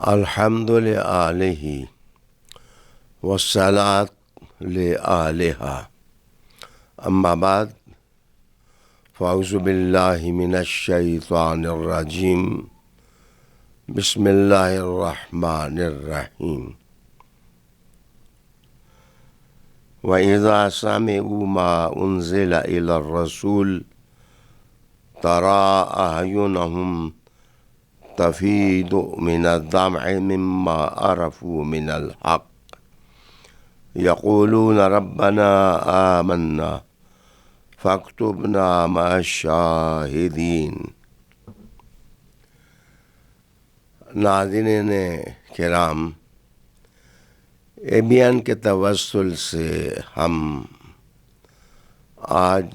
الحمد لآلہ والصلاة لآلہا اما بعد فاعوذ باللہ من الشیطان الرجیم بسم اللہ الرحمن الرحیم وَإِذَا سَمِعُوا مَا أُنزِلَ إِلَى الرَّسُولِ تَرَىٰ أَعْيُنَهُمْ تفيض من الدمع مما عرفوا من الحق يقولون ربنا آمنا فاكتبنا مع الشاهدين۔ ناظرین کرام، ABN کے توسل سے ہم آج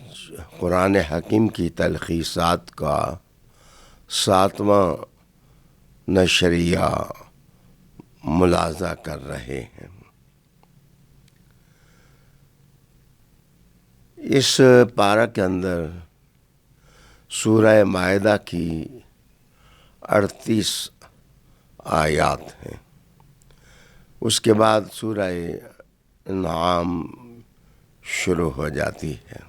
قرآن حکیم کی تلخیصات کا 7واں نشریہ ملاحظہ کر رہے ہیں۔ اس پارہ کے اندر سورہ مائدہ کی 38 آیات ہیں۔ اس کے بعد سورہ انعام شروع ہو جاتی ہے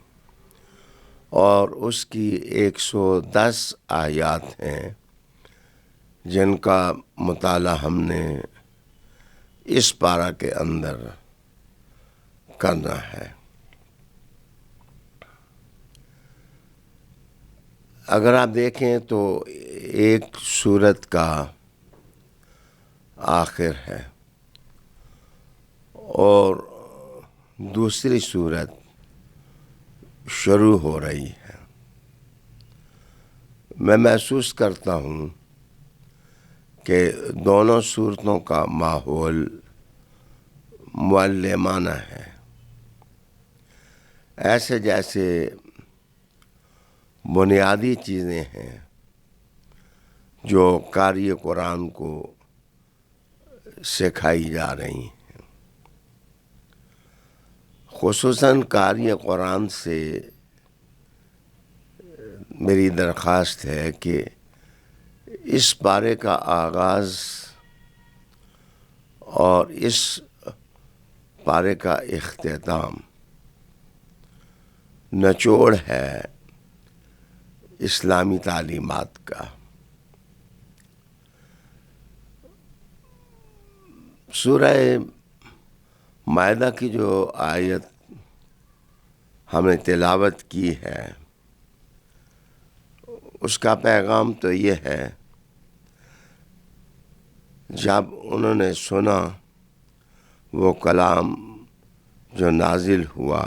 اور اس کی 110 آیات ہیں جن کا مطالعہ ہم نے اس پارہ کے اندر کرنا ہے۔ اگر آپ دیکھیں تو ایک سورت کا آخر ہے اور دوسری سورت شروع ہو رہی ہے۔ میں محسوس کرتا ہوں کہ دونوں صورتوں کا ماحول معلمانہ ہے، ایسے جیسے بنیادی چیزیں ہیں جو قاری قرآن کو سکھائی جا رہی ہیں۔ خصوصاً قاری قرآن سے میری درخواست ہے کہ اس پارے کا آغاز اور اس پارے کا اختتام نچوڑ ہے اسلامی تعلیمات کا۔ سورہ مائدہ کی جو آیت ہم نے تلاوت کی ہے اس کا پیغام تو یہ ہے، جب انہوں نے سنا وہ کلام جو نازل ہوا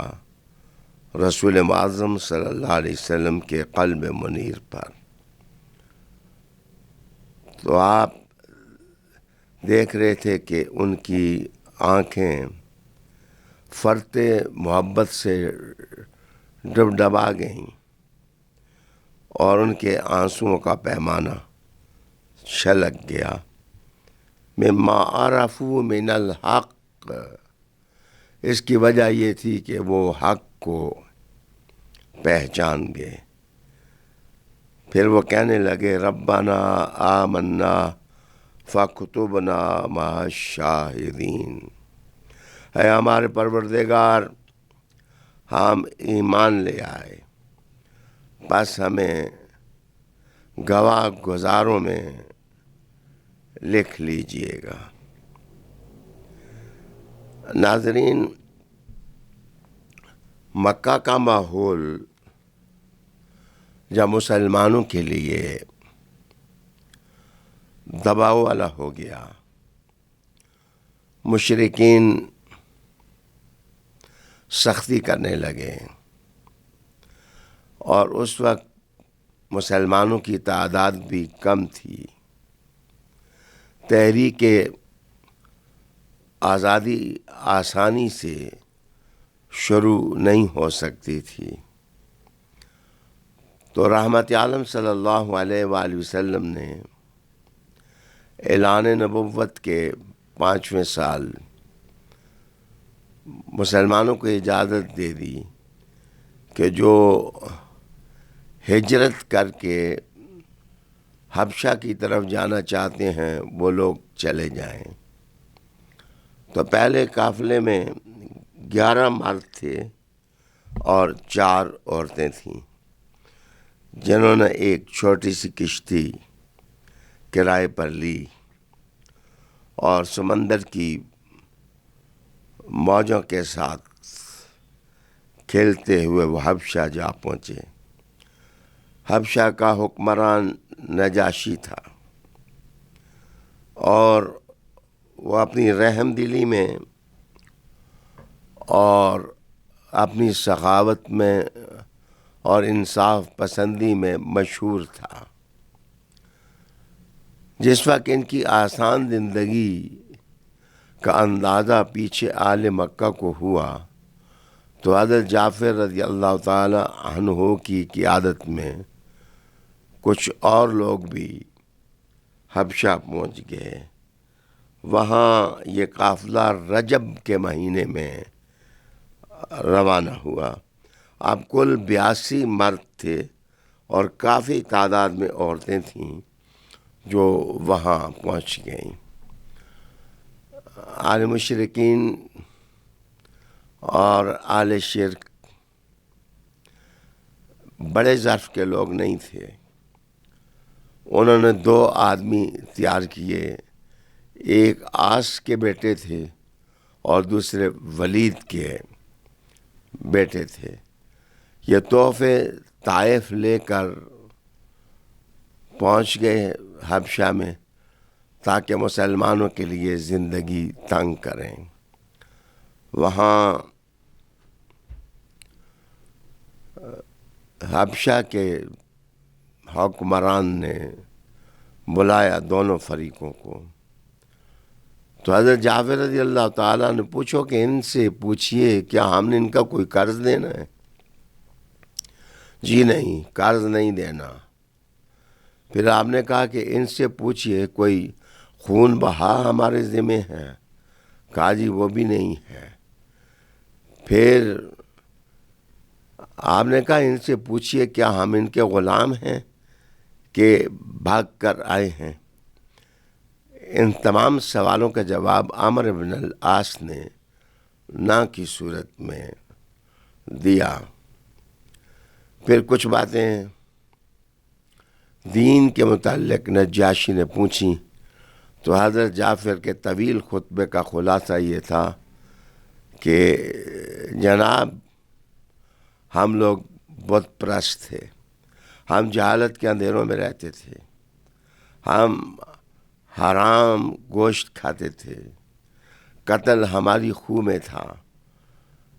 رسول معظم صلی اللہ علیہ وسلم کے قلب منیر پر، تو آپ دیکھ رہے تھے کہ ان کی آنکھیں فرط محبت سے ڈبڈبا گئیں اور ان کے آنسوؤں کا پیمانہ چھلک گیا۔ مما عرفوا من الحق، اس کی وجہ یہ تھی کہ وہ حق کو پہچان گئے۔ پھر وہ کہنے لگے ربنا آمنا فاکتبنا مع الشاہدین، اے ہمارے پروردگار، ہم ایمان لے آئے، بس ہمیں گواہ گزاروں میں لکھ لیجئے گا۔ ناظرین، مکہ کا ماحول جب مسلمانوں کے لیے دباؤ والا ہو گیا، مشرکین سختی کرنے لگے اور اس وقت مسلمانوں کی تعداد بھی کم تھی، تحریک آزادی آسانی سے شروع نہیں ہو سکتی تھی، تو رحمت عالم صلی اللہ علیہ وآلہ وسلم نے اعلان نبوت کے 5ویں سال مسلمانوں کو اجازت دے دی کہ جو ہجرت کر کے حبشہ کی طرف جانا چاہتے ہیں وہ لوگ چلے جائیں۔ تو پہلے قافلے میں 11 مرد تھے اور 4 عورتیں تھیں، جنہوں نے ایک چھوٹی سی کشتی کرائے پر لی اور سمندر کی موجوں کے ساتھ کھیلتے ہوئے وہ حبشہ جا پہنچے۔ حبشہ کا حکمران نجاشی تھا، اور وہ اپنی رحم دلی میں اور اپنی سخاوت میں اور انصاف پسندی میں مشہور تھا۔ جس وقت ان کی آسان زندگی کا اندازہ پیچھے اہل مکہ کو ہوا تو حضرت جعفر رضی اللہ تعالی عنہ کی قیادت میں کچھ اور لوگ بھی حبشہ پہنچ گئے۔ وہاں یہ قافلہ رجب کے مہینے میں روانہ ہوا۔ اب کل 82 مرد تھے اور کافی تعداد میں عورتیں تھیں جو وہاں پہنچ گئیں۔ اہل مشرکین اور اہل شرک بڑے ظرف کے لوگ نہیں تھے۔ انہوں نے 2 آدمی تیار کیے، ایک آس کے بیٹے تھے اور دوسرے ولید کے بیٹے تھے۔ یہ تحفے طائف لے کر پہنچ گئے حبشہ میں تاکہ مسلمانوں کے لیے زندگی تنگ کریں۔ وہاں حبشہ کے حکمران نے بلایا دونوں فریقوں کو، تو حضرت جعفر رضی اللہ تعالیٰ نے پوچھو کہ ان سے پوچھئے کیا ہم نے ان کا کوئی قرض دینا ہے؟ جی نہیں، قرض نہیں دینا۔ پھر آپ نے کہا کہ ان سے پوچھئے کوئی خون بہا ہمارے ذمہ ہے؟ کہا جی وہ بھی نہیں ہے۔ پھر آپ نے کہا ان سے پوچھئے کیا ہم ان کے غلام ہیں کہ بھاگ کر آئے ہیں؟ ان تمام سوالوں کا جواب عمرو بن العاص نے نہ کی صورت میں دیا۔ پھر کچھ باتیں دین کے متعلق نجاشی نے پوچھی تو حضرت جعفر کے طویل خطبے کا خلاصہ یہ تھا کہ جناب ہم لوگ بت پرست تھے، ہم جہالت کے اندھیروں میں رہتے تھے، ہم حرام گوشت کھاتے تھے، قتل ہماری خون میں تھا،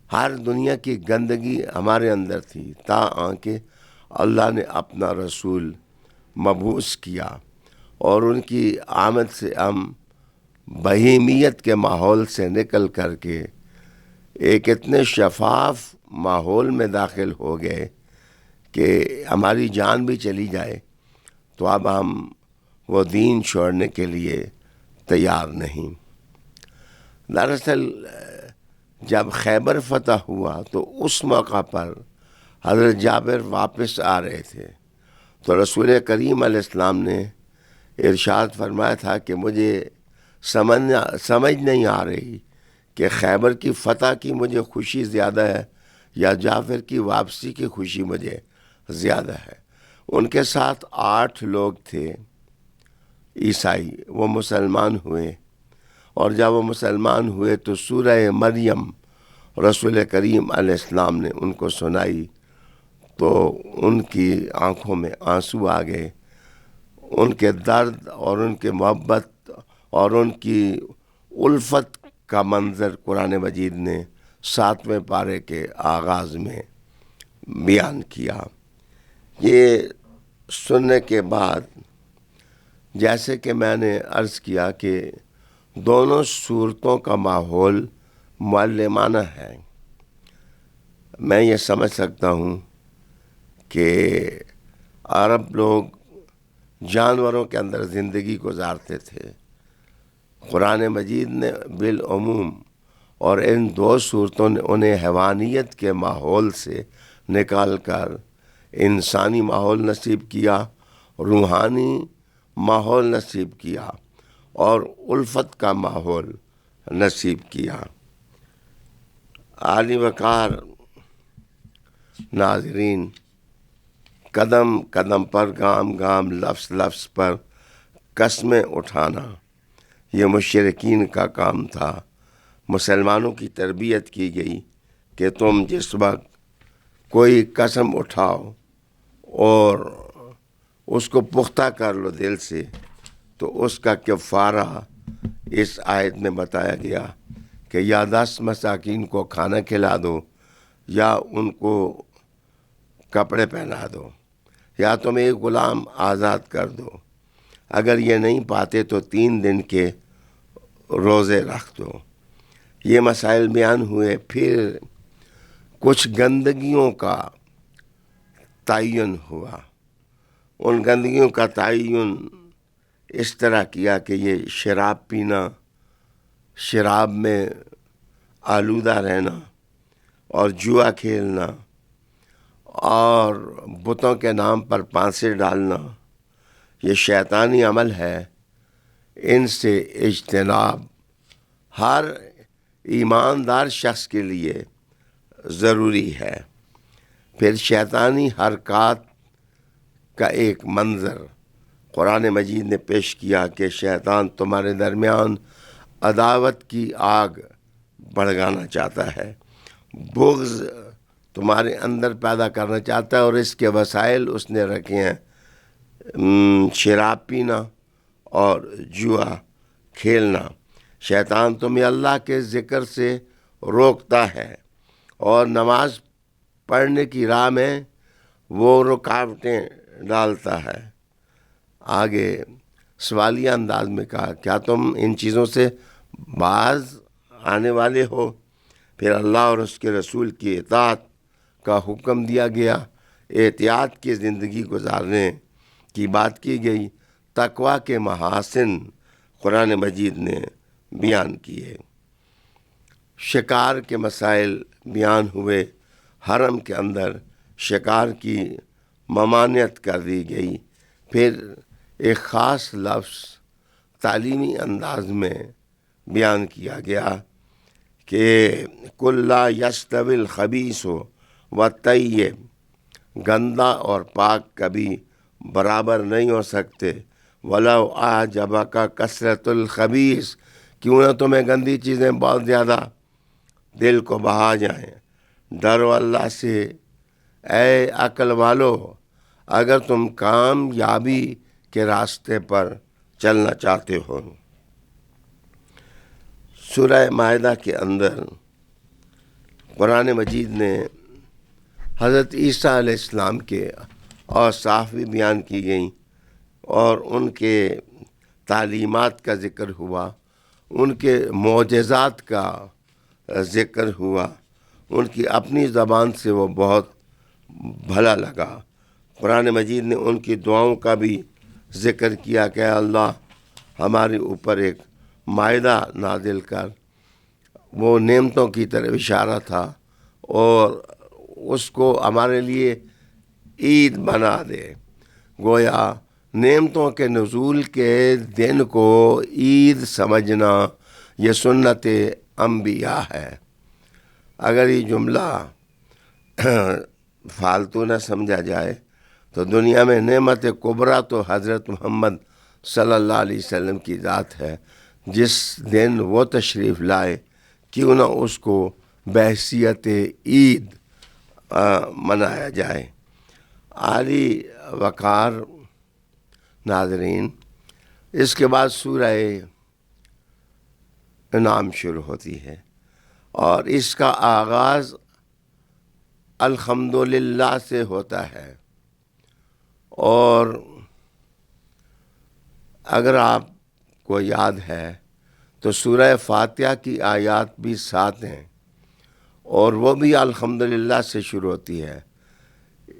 ہر دنیا کی گندگی ہمارے اندر تھی، تاکہ اللہ نے اپنا رسول مبعوث کیا اور ان کی آمد سے ہم بہیمیت کے ماحول سے نکل کر کے ایک اتنے شفاف ماحول میں داخل ہو گئے کہ ہماری جان بھی چلی جائے تو اب ہم وہ دین چھوڑنے کے لیے تیار نہیں۔ دراصل جب خیبر فتح ہوا تو اس موقع پر حضرت جابر واپس آ رہے تھے، تو رسول کریم علیہ السلام نے ارشاد فرمایا تھا کہ مجھے سمجھ نہیں آ رہی کہ خیبر کی فتح کی مجھے خوشی زیادہ ہے یا جعفر کی واپسی کی خوشی مجھے زیادہ ہے۔ ان کے ساتھ 8 لوگ تھے عیسائی، وہ مسلمان ہوئے، اور جب وہ مسلمان ہوئے تو سورہ مریم رسول کریم علیہ السلام نے ان کو سنائی تو ان کی آنکھوں میں آنسو آ گئے۔ ان کے درد اور ان کے محبت اور ان کی الفت کا منظر قرآن مجید نے 7ویں پارے کے آغاز میں بیان کیا۔ یہ سننے کے بعد جیسے کہ میں نے عرض کیا کہ دونوں صورتوں کا ماحول معلمانہ ہے، میں یہ سمجھ سکتا ہوں کہ عرب لوگ جانوروں کے اندر زندگی گزارتے تھے۔ قرآن مجید نے بالعموم اور ان 2 صورتوں نے انہیں حیوانیت کے ماحول سے نکال کر انسانی ماحول نصیب کیا، روحانی ماحول نصیب کیا اور الفت کا ماحول نصیب کیا۔ عالی وقار ناظرین، قدم قدم پر، گام گام، لفظ لفظ پر قسمیں اٹھانا یہ مشرکین کا کام تھا۔ مسلمانوں کی تربیت کی گئی کہ تم جس وقت کوئی قسم اٹھاؤ اور اس کو پختہ کر لو دل سے، تو اس کا کفارہ اس آیت میں بتایا گیا کہ یا 10 مساکین کو کھانا کھلا دو، یا ان کو کپڑے پہنا دو، یا تم ایک غلام آزاد کر دو۔ اگر یہ نہیں پاتے تو 3 دن کے روزے رکھ دو۔ یہ مسائل بیان ہوئے۔ پھر کچھ گندگیوں کا تعین ہوا۔ ان گندگیوں کا تعین اس طرح کیا کہ یہ شراب پینا، شراب میں آلودہ رہنا، اور جوا کھیلنا، اور بتوں کے نام پر پانسے ڈالنا، یہ شیطانی عمل ہے۔ ان سے اجتناب ہر ایماندار شخص کے لیے ضروری ہے۔ پھر شیطانی حرکات کا ایک منظر قرآن مجید نے پیش کیا کہ شیطان تمہارے درمیان عداوت کی آگ بھڑکانا چاہتا ہے، بغض تمہارے اندر پیدا کرنا چاہتا ہے، اور اس کے وسائل اس نے رکھے ہیں شراب پینا اور جوا کھیلنا۔ شیطان تمہیں اللہ کے ذکر سے روکتا ہے اور نماز پڑھنے کی راہ میں وہ رکاوٹیں ڈالتا ہے۔ آگے سوالیہ انداز میں کہا، کیا تم ان چیزوں سے باز آنے والے ہو؟ پھر اللہ اور اس کے رسول کی اطاعت کا حکم دیا گیا، احتیاط کی زندگی گزارنے کی بات کی گئی، تقویٰ کے محاسن قرآن مجید نے بیان کیے، شکار کے مسائل بیان ہوئے، حرم کے اندر شکار کی ممانعت کر دی گئی۔ پھر ایک خاص لفظ تعلیمی انداز میں بیان کیا گیا کہ کل لا یستوی الخبیث والطیب، گندا اور پاک کبھی برابر نہیں ہو سکتے۔ ولو اعجبک کثرت الخبیث، کیوں نہ تمہیں گندی چیزیں بہت زیادہ دل کو بہا جائیں۔ ڈرو اللہ سے اے عقل والو، اگر تم کامیابی کے راستے پر چلنا چاہتے ہو۔ سورہ مائدہ کے اندر قرآن مجید نے حضرت عیسیٰ علیہ السلام کے اوصاف بھی بیان کی گئیں، اور ان کے تعلیمات کا ذکر ہوا، ان کے معجزات کا ذکر ہوا، ان کی اپنی زبان سے وہ بہت بھلا لگا۔ قرآن مجید نے ان کی دعاؤں کا بھی ذکر کیا کہ اللہ ہمارے اوپر ایک مائدہ نازل کر۔ وہ نعمتوں کی طرف اشارہ تھا، اور اس کو ہمارے لیے عید بنا دے۔ گویا نعمتوں کے نزول کے دن کو عید سمجھنا یہ سنت انبیاء ہے۔ اگر یہ جملہ فالتو نہ سمجھا جائے تو دنیا میں نعمت کبریٰ تو حضرت محمد صلی اللہ علیہ وسلم کی ذات ہے۔ جس دن وہ تشریف لائے، کیوں نہ اس کو بحیثیت عید منایا جائے۔ عالی وقار ناظرین، اس کے بعد سورہ انعام شروع ہوتی ہے، اور اس کا آغاز الحمدللہ سے ہوتا ہے۔ اور اگر آپ کو یاد ہے تو سورہ فاتحہ کی آیات بھی 7 ہیں، اور وہ بھی الحمدللہ سے شروع ہوتی ہے۔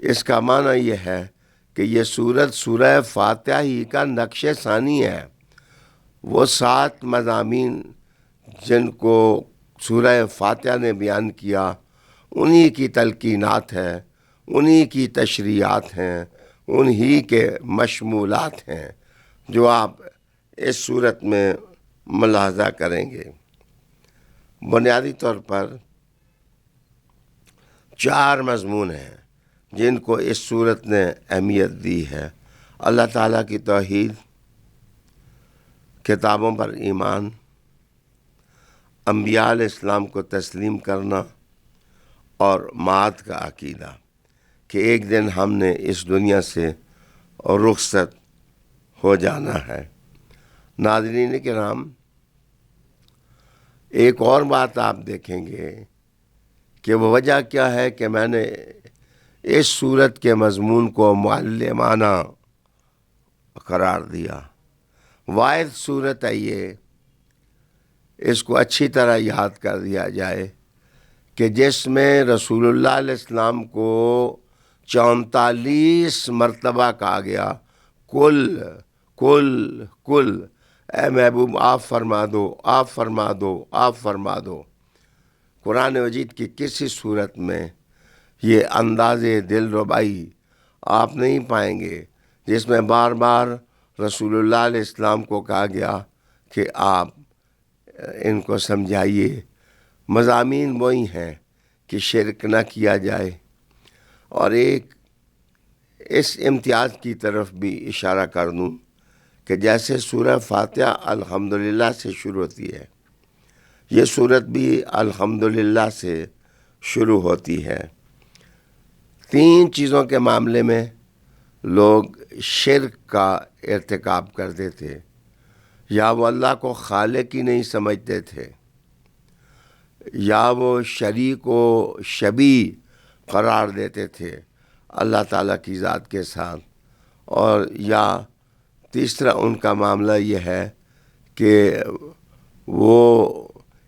اس کا معنی یہ ہے کہ یہ سورت سورہ فاتحہ ہی کا نقش ثانی ہے۔ وہ 7 مضامین جن کو سورہ فاتحہ نے بیان کیا، انہی کی تلقینات ہیں، انہی کی تشریحات ہیں، انہی کے مشمولات ہیں۔ جو آپ اس صورت میں ملاحظہ کریں گے، بنیادی طور پر 4 مضمون ہیں جن کو اس صورت نے اہمیت دی ہے: اللہ تعالیٰ کی توحید، کتابوں پر ایمان، انبیاء علیہ السلام کو تسلیم کرنا، اور معاد کا عقیدہ کہ ایک دن ہم نے اس دنیا سے رخصت ہو جانا ہے۔ ناظرین کرام، ایک اور بات آپ دیکھیں گے کہ وہ وجہ کیا ہے کہ میں نے اس صورت کے مضمون کو معلمانہ قرار دیا۔ واحد صورت ہے یہ، اس کو اچھی طرح یاد کر دیا جائے کہ جس میں رسول اللہ علیہ السلام کو 44 مرتبہ کہا گیا کل کل کل، اے محبوب آپ فرما دو، آپ فرما دو، آپ فرما دو۔ قرآن مجید کی کسی صورت میں یہ انداز دل ربائی آپ نہیں پائیں گے جس میں بار بار رسول اللہ علیہ السلام کو کہا گیا کہ آپ ان کو سمجھائیے۔ مضامین وہی ہیں کہ شرک نہ کیا جائے، اور ایک اس امتیاز کی طرف بھی اشارہ کر دوں کہ جیسے سورہ فاتحہ الحمدللہ سے شروع ہوتی ہے، یہ سورت بھی الحمدللہ سے شروع ہوتی ہے۔ 3 چیزوں کے معاملے میں لوگ شرک کا ارتکاب کرتے تھے، یا وہ اللہ کو خالق ہی نہیں سمجھتے تھے، یا وہ شریک و شبیہ قرار دیتے تھے اللہ تعالیٰ کی ذات کے ساتھ، اور یا تیسرا ان کا معاملہ یہ ہے کہ وہ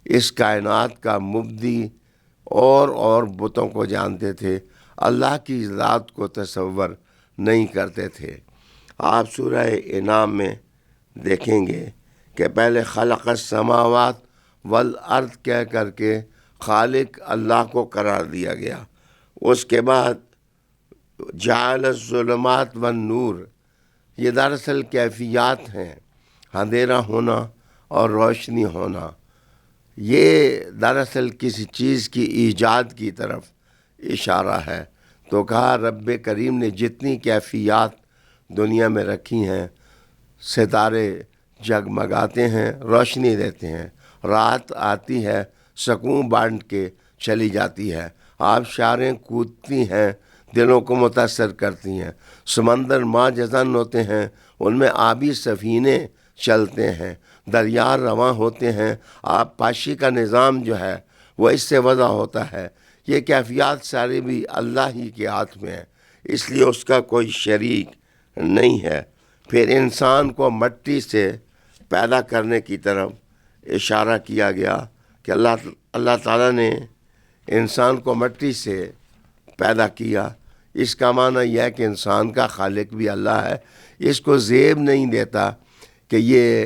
اس کائنات کا مبدی اور بتوں کو جانتے تھے، اللہ کی ذات کو تصور نہیں کرتے تھے۔ آپ سورہ انعام میں دیکھیں گے کہ پہلے خلق السماوات والارض کہہ کر کے خالق اللہ کو قرار دیا گیا، اس کے بعد جعل الظلمات والنور، یہ دراصل کیفیات ہیں، اندھیرا ہونا اور روشنی ہونا، یہ دراصل کسی چیز کی ایجاد کی طرف اشارہ ہے۔ تو کہا رب کریم نے جتنی کیفیات دنیا میں رکھی ہیں، ستارے جگمگاتے ہیں، روشنی دیتے ہیں، رات آتی ہے سکون بانٹ کے چلی جاتی ہے، آبشاریں کودتی ہیں دلوں کو متاثر کرتی ہیں، سمندر ماں جزن ہوتے ہیں ان میں آبی سفینے چلتے ہیں، دریا رواں ہوتے ہیں، آب پاشی کا نظام جو ہے وہ اس سے وضع ہوتا ہے۔ یہ کیفیات ساری بھی اللہ ہی کے ہاتھ میں ہے، اس لیے اس کا کوئی شریک نہیں ہے۔ پھر انسان کو مٹی سے پیدا کرنے کی طرف اشارہ کیا گیا کہ اللہ تعالیٰ نے انسان کو مٹی سے پیدا کیا۔ اس کا معنی یہ ہے کہ انسان کا خالق بھی اللہ ہے۔ اس کو زیب نہیں دیتا کہ یہ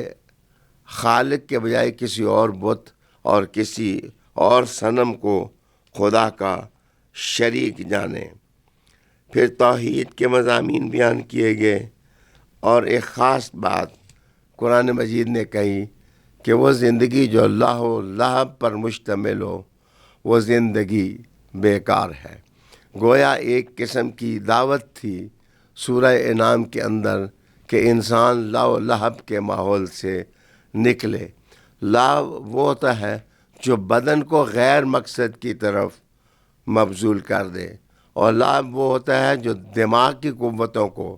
خالق کے بجائے کسی اور بت اور کسی اور صنم کو خدا کا شریک جانے۔ پھر توحید کے مضامین بیان کیے گئے، اور ایک خاص بات قرآن مجید نے کہی کہ وہ زندگی جو اللہ و لہب پر مشتمل ہو وہ زندگی بیکار ہے۔ گویا ایک قسم کی دعوت تھی سورہ انعام کے اندر کہ انسان لا و لہب کے ماحول سے نکلے۔ لا وہ ہوتا ہے جو بدن کو غیر مقصد کی طرف مبذول کر دے، اور لعب وہ ہوتا ہے جو دماغ کی قوتوں کو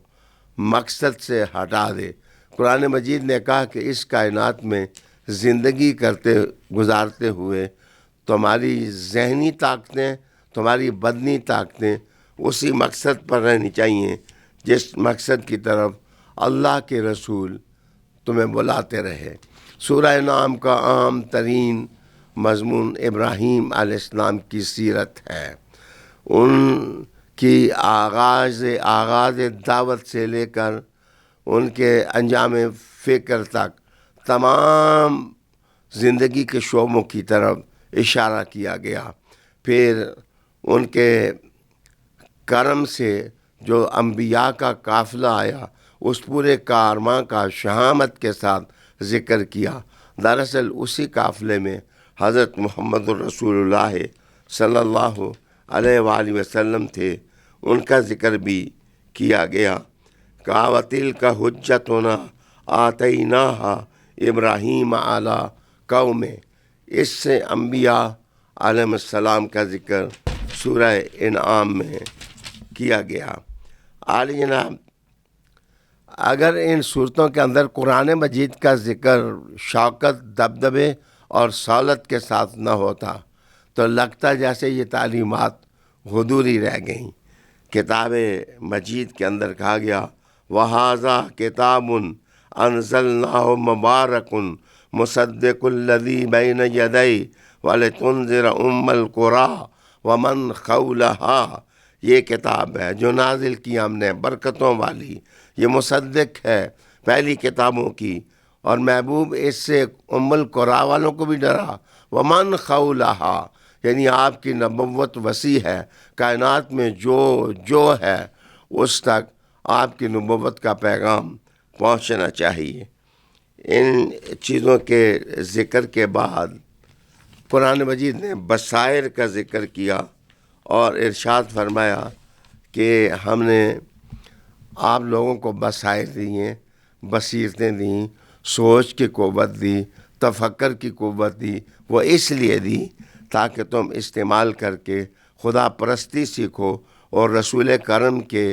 مقصد سے ہٹا دے۔ قرآن مجید نے کہا کہ اس کائنات میں زندگی گزارتے ہوئے تمہاری ذہنی طاقتیں، تمہاری بدنی طاقتیں اسی مقصد پر رہنی چاہیے جس مقصد کی طرف اللہ کے رسول تمہیں بلاتے رہے۔ سورہ انعام کا عام ترین مضمون ابراہیم علیہ السلام کی سیرت ہے، ان کی آغاز دعوت سے لے کر ان کے انجام فکر تک تمام زندگی کے شعبوں کی طرف اشارہ کیا گیا۔ پھر ان کے کرم سے جو انبیاء کا قافلہ آیا اس پورے کارواں کا شہامت کے ساتھ ذکر کیا۔ دراصل اسی قافلے میں حضرت محمد الرسول اللہ صلی اللہ علیہ وآلہ وسلم تھے، ان کا ذکر بھی کیا گیا۔ کاوتل کا حجتنا آتیناہا ابراہیم علی قوم، اس سے انبیاء علیہ السلام کا ذکر سورہ انعام میں کیا گیا۔ عالی جناب، اگر ان صورتوں کے اندر قرآن مجید کا ذکر شوکت، دبدبے اور سہولت کے ساتھ نہ ہوتا تو لگتا جیسے یہ تعلیمات حضوری رہ گئیں۔ کتاب مجید کے اندر کہا گیا وَهَذَا كِتَابٌ أَنزَلْنَاهُ مُبَارَكٌ مُصَدِّقُ الَّذِي بَيْنَ يَدَيْهِ وَلِتُنذِرَ أُمَّ الْقُرَىٰ وَمَنْ حَوْلَهَا، یہ کتاب ہے جو نازل کی ہم نے برکتوں والی، یہ مصدق ہے پہلی کتابوں کی، اور محبوب اس سے ام القریٰ والوں کو بھی ڈرا۔ وَمَنْ حَوْلَهَا، یعنی آپ کی نبوت وسیع ہے، کائنات میں جو ہے اس تک آپ کی نبوت کا پیغام پہنچنا چاہیے۔ ان چیزوں کے ذکر کے بعد قرآن مجید نے بصائر کا ذکر کیا اور ارشاد فرمایا کہ ہم نے آپ لوگوں کو بصائر دیے، بصیرتیں دیں، سوچ کی قوت دی، تفکر کی قوت دی۔ وہ اس لیے دی تاکہ تم استعمال کر کے خدا پرستی سیکھو اور رسول کرم کے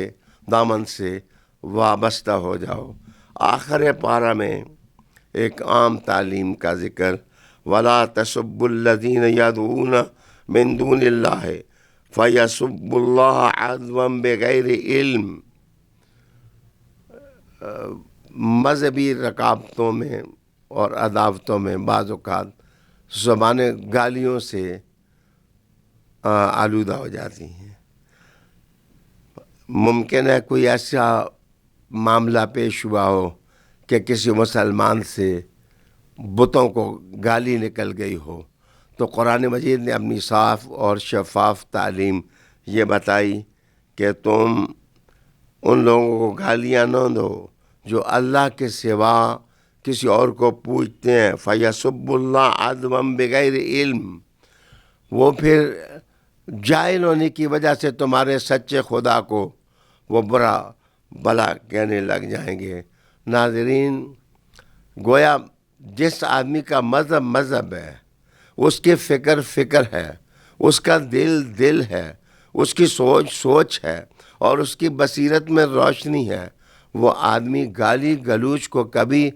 دامن سے وابستہ ہو جاؤ۔ آخر پارہ میں ایک عام تعلیم کا ذکر وَلَا تَسُبُّوا الَّذِينَ يَدْعُونَ مِن دُونِ اللَّهِ فَيَسُبُّوا اللَّهَ عَدْوًا بِغَيْرِ علم۔ مذہبی رکابتوں میں اور عداوتوں میں بعض اوقات زبانیں گالیوں سے آلودہ ہو جاتی ہیں۔ ممکن ہے کوئی ایسا معاملہ پیش ہوا ہو کہ کسی مسلمان سے بتوں کو گالی نکل گئی ہو، تو قرآن مجید نے اپنی صاف اور شفاف تعلیم یہ بتائی کہ تم ان لوگوں کو گالیاں نہ دو جو اللہ کے سوا کسی اور کو پوجتے ہیں۔ فَيَسُبُّ اللَّهَ عَدْوًا بِغَيْرِ علم، وہ پھر جاہل ہونے کی وجہ سے تمہارے سچے خدا کو وہ برا بلا کہنے لگ جائیں گے۔ ناظرین، گویا جس آدمی کا مذہب ہے، اس کی فکر ہے، اس کا دل ہے، اس کی سوچ ہے اور اس کی بصیرت میں روشنی ہے، وہ آدمی گالی گلوچ کو کبھی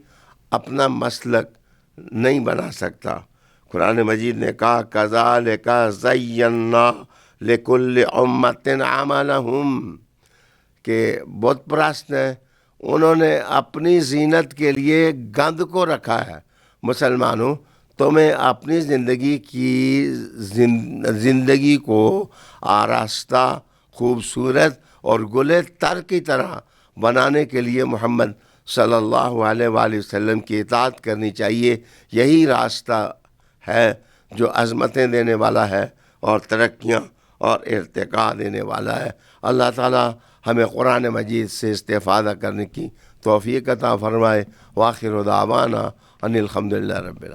اپنا مسلک نہیں بنا سکتا۔ قرآن مجید نے کہا كَذَلِكَ زَيَّنَّا لِكُلِّ أُمَّةٍ عَمَلَهُمْ، کہ بت پرست ہیں، انہوں نے اپنی زینت کے لیے گند کو رکھا ہے۔ مسلمانوں، تمہیں اپنی زندگی کو آراستہ، خوبصورت اور گلے تر کی طرح بنانے کے لیے محمد صلی اللہ علیہ وآلہ وسلم کی اطاعت کرنی چاہیے۔ یہی راستہ ہے جو عظمتیں دینے والا ہے اور ترقیاں اور ارتقاء دینے والا ہے۔ اللہ تعالی ہمیں قرآن مجید سے استفادہ کرنے کی توفیق عطا فرمائے۔ وآخر دعوانا ان الحمد للہ رب العالمین۔